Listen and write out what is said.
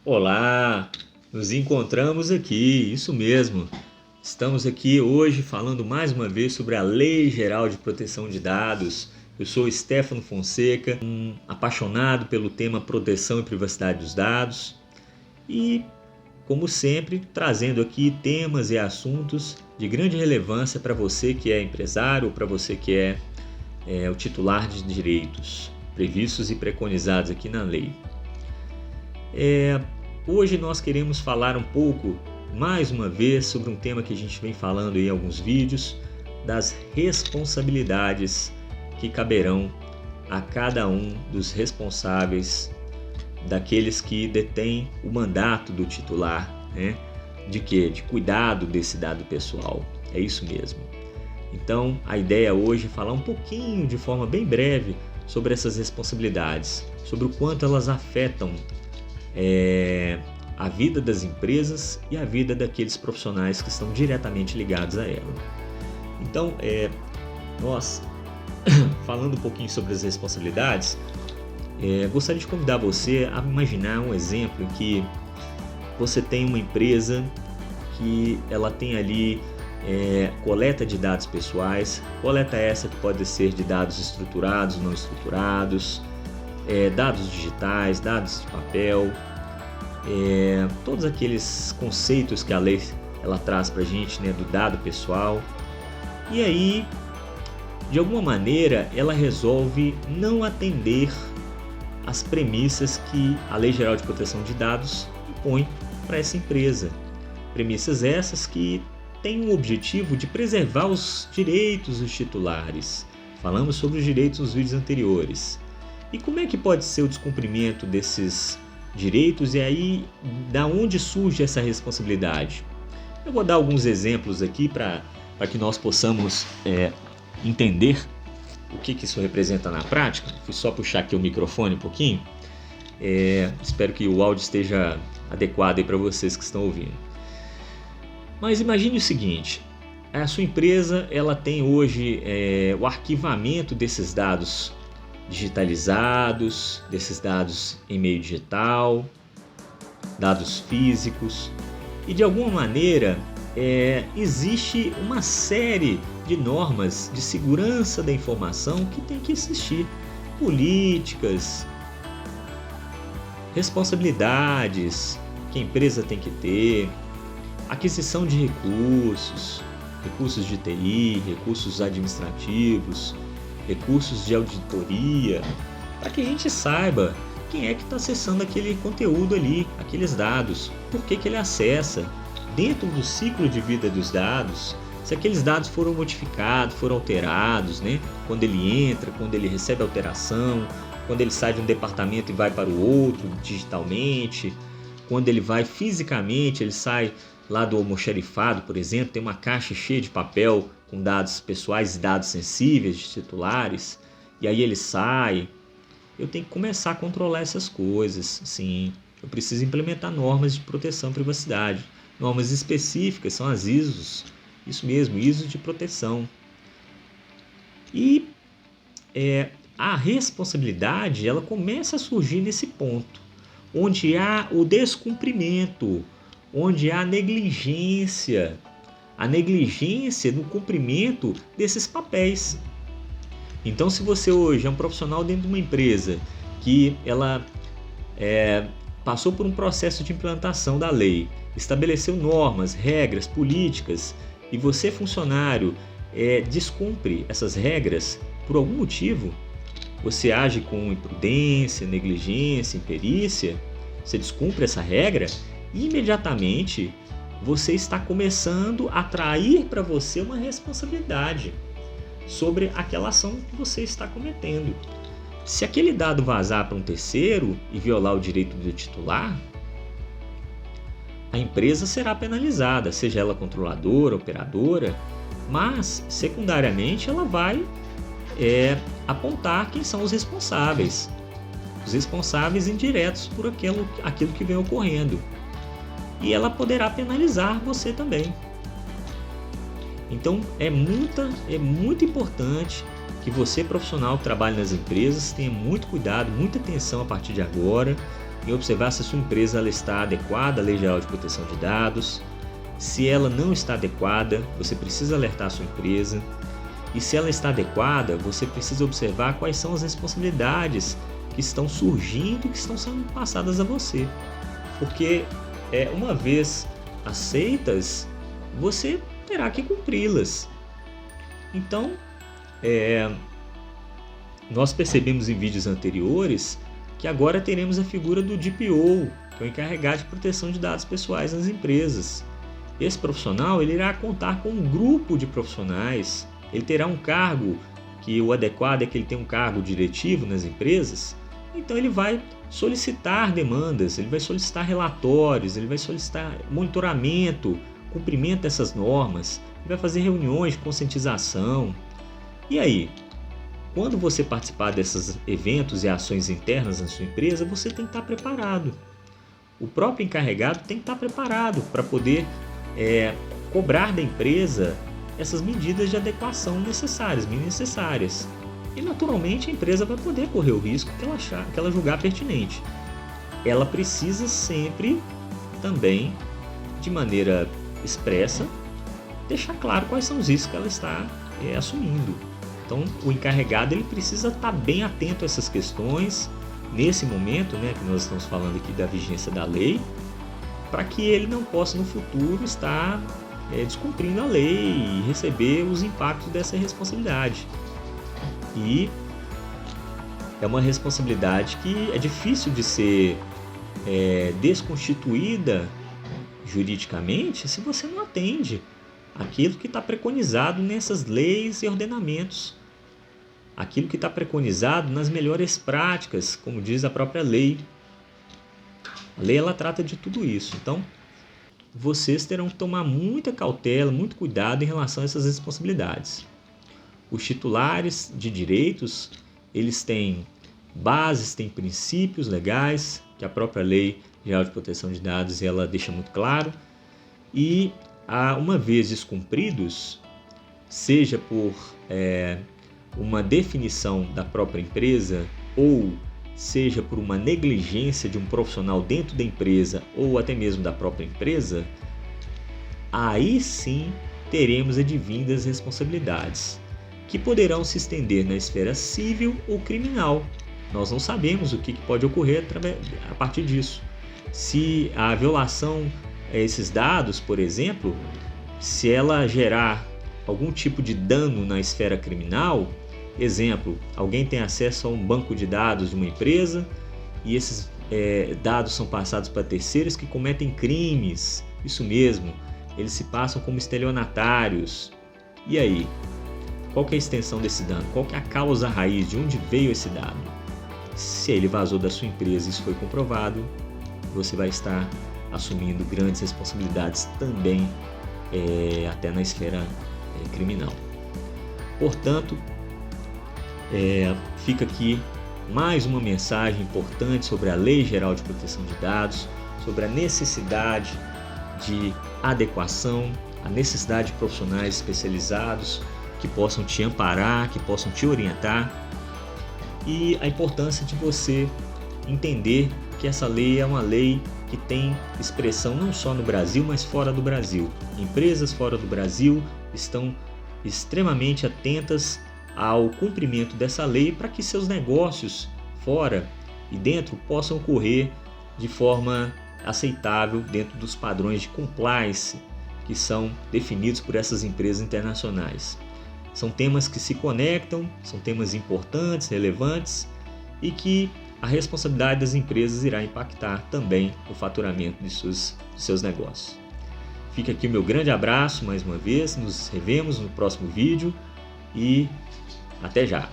Olá, nos encontramos aqui, isso mesmo. Estamos aqui hoje falando mais uma vez sobre a Lei Geral de Proteção de Dados. Eu sou Stefano Fonseca, um apaixonado pelo tema proteção e privacidade dos dados e, como sempre, trazendo aqui temas e assuntos de grande relevância para você que é empresário ou para você que é o titular de direitos previstos e preconizados aqui na lei. Hoje nós queremos falar um pouco, mais uma vez, sobre um tema que a gente vem falando em alguns vídeos, das responsabilidades que caberão a cada um dos responsáveis, daqueles que detêm o mandato do titular, né? De quê? De cuidado desse dado pessoal. É isso mesmo. Então, a ideia hoje é falar um pouquinho, de forma bem breve, sobre essas responsabilidades, sobre o quanto elas afetam a vida das empresas e a vida daqueles profissionais que estão diretamente ligados a ela. Então, nós, falando um pouquinho sobre as responsabilidades, gostaria de convidar você a imaginar um exemplo em que você tem uma empresa que ela tem ali coleta de dados pessoais, coleta essa que pode ser de dados estruturados, não estruturados, dados digitais, dados de papel, todos aqueles conceitos que a lei ela traz para a gente, né, do dado pessoal. E aí, de alguma maneira, ela resolve não atender às premissas que a Lei Geral de Proteção de Dados impõe para essa empresa. Premissas essas que têm o objetivo de preservar os direitos dos titulares. Falamos sobre os direitos nos vídeos anteriores. E como é que pode ser o descumprimento desses direitos e aí da onde surge essa responsabilidade? Eu vou dar alguns exemplos aqui para que nós possamos entender o que isso representa na prática. Fui só puxar aqui o microfone um pouquinho. Espero que o áudio esteja adequado aí para vocês que estão ouvindo. Mas imagine o seguinte: a sua empresa ela tem hoje o arquivamento desses dados digitalizados, desses dados em meio digital, dados físicos, e de alguma maneira existe uma série de normas de segurança da informação que tem que existir, políticas, responsabilidades que a empresa tem que ter, aquisição de recursos de TI, recursos administrativos, recursos de auditoria, para que a gente saiba quem é que está acessando aquele conteúdo ali, aqueles dados, por que ele acessa, dentro do ciclo de vida dos dados, se aqueles dados foram modificados, foram alterados, né? Quando ele entra, quando ele recebe alteração, quando ele sai de um departamento e vai para o outro digitalmente, quando ele vai fisicamente, ele sai lá do almoxarifado, por exemplo, tem uma caixa cheia de papel com dados pessoais e dados sensíveis de titulares, e aí ele sai. Eu tenho que começar a controlar essas coisas, sim. Eu preciso implementar normas de proteção e privacidade. Normas específicas são as ISOs, isso mesmo, ISO de proteção. E a responsabilidade, ela começa a surgir nesse ponto, onde há o descumprimento, onde há a negligência no cumprimento desses papéis. Então, se você hoje é um profissional dentro de uma empresa que ela passou por um processo de implantação da lei, estabeleceu normas, regras, políticas, e você, funcionário, descumpre essas regras por algum motivo, você age com imprudência, negligência, imperícia, você descumpre essa regra, imediatamente você está começando a atrair para você uma responsabilidade sobre aquela ação que você está cometendo. Se aquele dado vazar para um terceiro e violar o direito do titular, a empresa será penalizada, seja ela controladora, operadora, mas secundariamente ela vai apontar quem são os responsáveis indiretos por aquilo que vem ocorrendo. E ela poderá penalizar você também. Então é muito importante que você, profissional que trabalha nas empresas, tenha muito cuidado, muita atenção a partir de agora, em observar se a sua empresa ela está adequada à Lei Geral de Proteção de Dados. Se ela não está adequada, você precisa alertar a sua empresa. E se ela está adequada, você precisa observar quais são as responsabilidades que estão surgindo e que estão sendo passadas a você. Porque uma vez aceitas, você terá que cumpri-las. Então, nós percebemos em vídeos anteriores que agora teremos a figura do DPO, que é o encarregado de proteção de dados pessoais nas empresas. Esse profissional ele irá contar com um grupo de profissionais, ele terá um cargo, que o adequado é que ele tenha um cargo diretivo nas empresas, então ele vai solicitar demandas, ele vai solicitar relatórios, ele vai solicitar monitoramento, cumprimento dessas normas, ele vai fazer reuniões de conscientização. E aí, quando você participar desses eventos e ações internas na sua empresa, você tem que estar preparado. O próprio encarregado tem que estar preparado para poder cobrar da empresa essas medidas de adequação necessárias, bem necessárias. E naturalmente a empresa vai poder correr o risco que ela julgar pertinente. Ela precisa sempre também, de maneira expressa, deixar claro quais são os riscos que ela está assumindo. Então o encarregado ele precisa estar bem atento a essas questões nesse momento, que nós estamos falando aqui da vigência da lei, para que ele não possa no futuro estar descumprindo a lei e receber os impactos dessa responsabilidade. E é uma responsabilidade que é difícil de ser desconstituída juridicamente se você não atende aquilo que está preconizado nessas leis e ordenamentos, aquilo que está preconizado nas melhores práticas, como diz a própria lei. A lei ela trata de tudo isso. Então, vocês terão que tomar muita cautela, muito cuidado em relação a essas responsabilidades. Os titulares de direitos, eles têm bases, têm princípios legais, que a própria Lei Geral de Proteção de Dados ela deixa muito claro. E, uma vez descumpridos, seja por uma definição da própria empresa ou seja por uma negligência de um profissional dentro da empresa ou até mesmo da própria empresa, aí sim teremos advindas responsabilidades, que poderão se estender na esfera civil ou criminal. Nós não sabemos o que pode ocorrer a partir disso. Se a violação a esses dados, por exemplo, se ela gerar algum tipo de dano na esfera criminal, exemplo, alguém tem acesso a um banco de dados de uma empresa e esses dados são passados para terceiros que cometem crimes, isso mesmo, eles se passam como estelionatários. E aí? Qual que é a extensão desse dano? Qual que é a causa raiz? De onde veio esse dado? Se ele vazou da sua empresa e isso foi comprovado, você vai estar assumindo grandes responsabilidades também, até na esfera criminal. Portanto, fica aqui mais uma mensagem importante sobre a Lei Geral de Proteção de Dados, sobre a necessidade de adequação, a necessidade de profissionais especializados que possam te amparar, que possam te orientar, e a importância de você entender que essa lei é uma lei que tem expressão não só no Brasil, mas fora do Brasil. Empresas fora do Brasil estão extremamente atentas ao cumprimento dessa lei para que seus negócios fora e dentro possam ocorrer de forma aceitável dentro dos padrões de compliance que são definidos por essas empresas internacionais. São temas que se conectam, são temas importantes, relevantes e que a responsabilidade das empresas irá impactar também o faturamento de seus negócios. Fica aqui o meu grande abraço mais uma vez, nos revemos no próximo vídeo e até já!